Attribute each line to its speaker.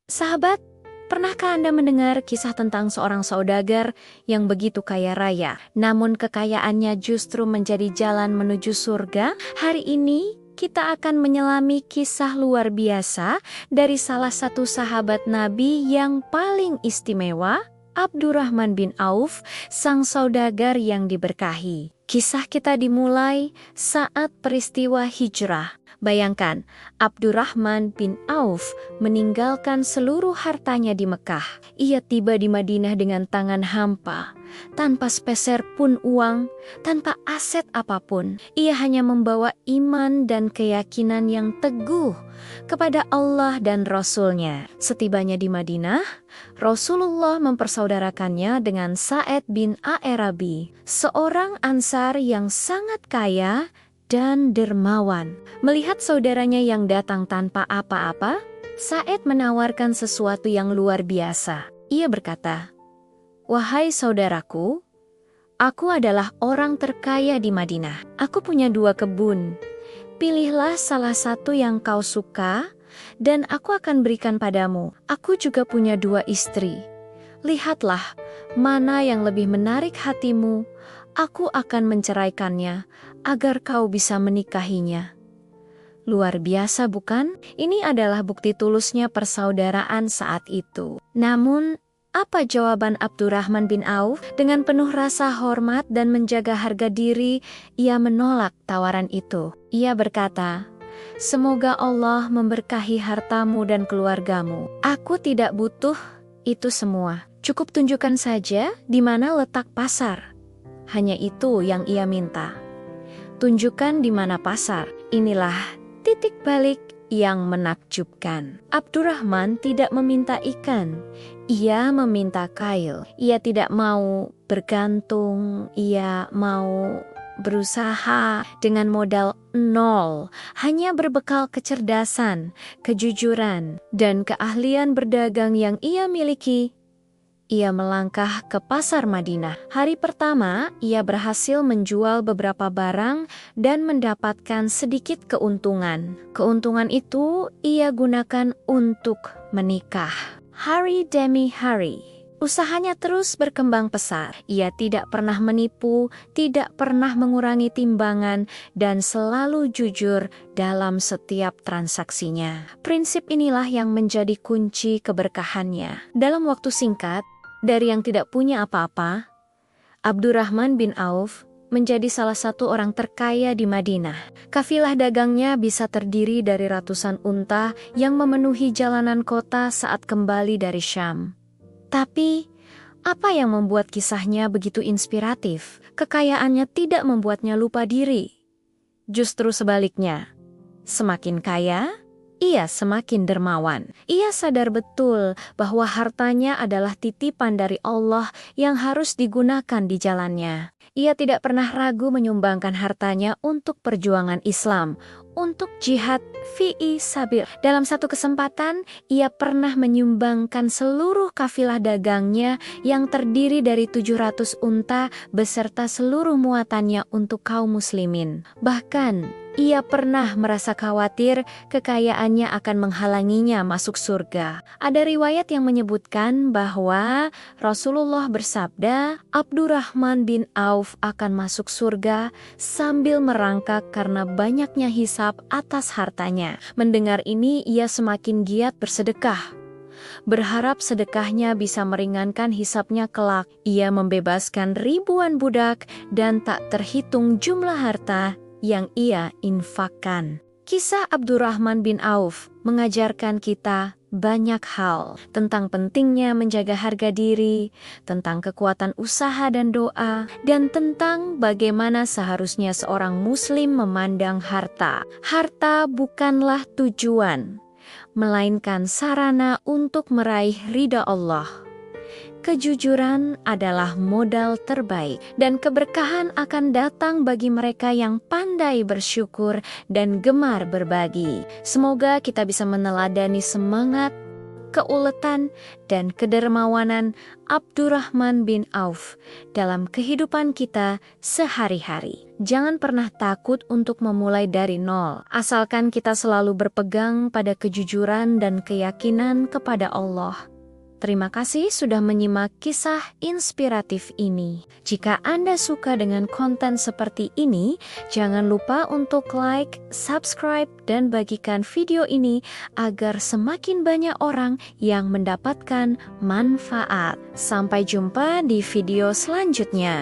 Speaker 1: Sahabat, pernahkah Anda mendengar kisah tentang seorang saudagar yang begitu kaya raya, namun kekayaannya justru menjadi jalan menuju surga? Hari ini kita akan menyelami kisah luar biasa dari salah satu sahabat Nabi yang paling istimewa, Abdurrahman bin Auf, sang saudagar yang diberkahi. Kisah kita dimulai saat peristiwa hijrah. Bayangkan, Abdurrahman bin Auf meninggalkan seluruh hartanya di Mekah. Ia tiba di Madinah dengan tangan hampa, tanpa sepeser pun uang, tanpa aset apapun. Ia hanya membawa iman dan keyakinan yang teguh kepada Allah dan Rasul-Nya. Setibanya di Madinah, Rasulullah mempersaudarakannya dengan Sa'ad bin A'rabi, seorang Ansar yang sangat kaya dan dermawan. Melihat saudaranya yang datang tanpa apa-apa, Sa'ad menawarkan sesuatu yang luar biasa. Ia berkata, "Wahai saudaraku, aku adalah orang terkaya di Madinah. Aku punya 2 kebun. Pilihlah salah satu yang kau suka, dan aku akan berikan padamu. Aku juga punya 2 istri. Lihatlah, mana yang lebih menarik hatimu, aku akan menceraikannya, agar kau bisa menikahinya." Luar biasa bukan? Ini adalah bukti tulusnya persaudaraan saat itu. Namun, apa jawaban Abdurrahman bin Auf? Dengan penuh rasa hormat dan menjaga harga diri, ia menolak tawaran itu. Ia berkata, "Semoga Allah memberkahi hartamu dan keluargamu. Aku tidak butuh itu semua. Cukup tunjukkan saja di mana letak pasar." Hanya itu yang ia minta. Tunjukkan di mana pasar. Inilah titik balik yang menakjubkan. Abdurrahman tidak meminta ikan, ia meminta kail. Ia tidak mau bergantung, ia mau berusaha dengan modal nol, hanya berbekal kecerdasan, kejujuran, dan keahlian berdagang yang ia miliki. Ia melangkah ke pasar Madinah. Hari pertama, ia berhasil menjual beberapa barang dan mendapatkan sedikit keuntungan. Keuntungan itu ia gunakan untuk menikah. Hari demi hari, usahanya terus berkembang pesat. Ia tidak pernah menipu, tidak pernah mengurangi timbangan, dan selalu jujur dalam setiap transaksinya. Prinsip inilah yang menjadi kunci keberkahannya. Dalam waktu singkat, dari yang tidak punya apa-apa, Abdurrahman bin Auf menjadi salah satu orang terkaya di Madinah. Kafilah dagangnya bisa terdiri dari ratusan unta yang memenuhi jalanan kota saat kembali dari Syam. Tapi, apa yang membuat kisahnya begitu inspiratif? Kekayaannya tidak membuatnya lupa diri. Justru sebaliknya, semakin kaya, ia semakin dermawan. Ia sadar betul bahwa hartanya adalah titipan dari Allah yang harus digunakan di jalannya. Ia tidak pernah ragu menyumbangkan hartanya untuk perjuangan Islam, untuk jihad fi sabil. Dalam satu kesempatan, ia pernah menyumbangkan seluruh kafilah dagangnya yang terdiri dari 700 unta beserta seluruh muatannya untuk kaum muslimin. Bahkan, ia pernah merasa khawatir kekayaannya akan menghalanginya masuk surga. Ada riwayat yang menyebutkan bahwa Rasulullah bersabda, Abdurrahman bin Auf akan masuk surga sambil merangkak karena banyaknya hisab atas hartanya. Mendengar ini, ia semakin giat bersedekah. Berharap sedekahnya bisa meringankan hisabnya kelak. Ia membebaskan ribuan budak dan tak terhitung jumlah harta yang ia infakkan. Kisah Abdurrahman bin Auf mengajarkan kita banyak hal tentang pentingnya menjaga harga diri, tentang kekuatan usaha dan doa, dan tentang bagaimana seharusnya seorang muslim memandang harta. Harta bukanlah tujuan, melainkan sarana untuk meraih ridha Allah. Kejujuran adalah modal terbaik, dan keberkahan akan datang bagi mereka yang pandai bersyukur dan gemar berbagi. Semoga kita bisa meneladani semangat keuletan, dan kedermawanan Abdurrahman bin Auf dalam kehidupan kita sehari-hari. Jangan pernah takut untuk memulai dari nol, asalkan kita selalu berpegang pada kejujuran dan keyakinan kepada Allah. Terima kasih sudah menyimak kisah inspiratif ini. Jika Anda suka dengan konten seperti ini, jangan lupa untuk like, subscribe, dan bagikan video ini agar semakin banyak orang yang mendapatkan manfaat. Sampai jumpa di video selanjutnya.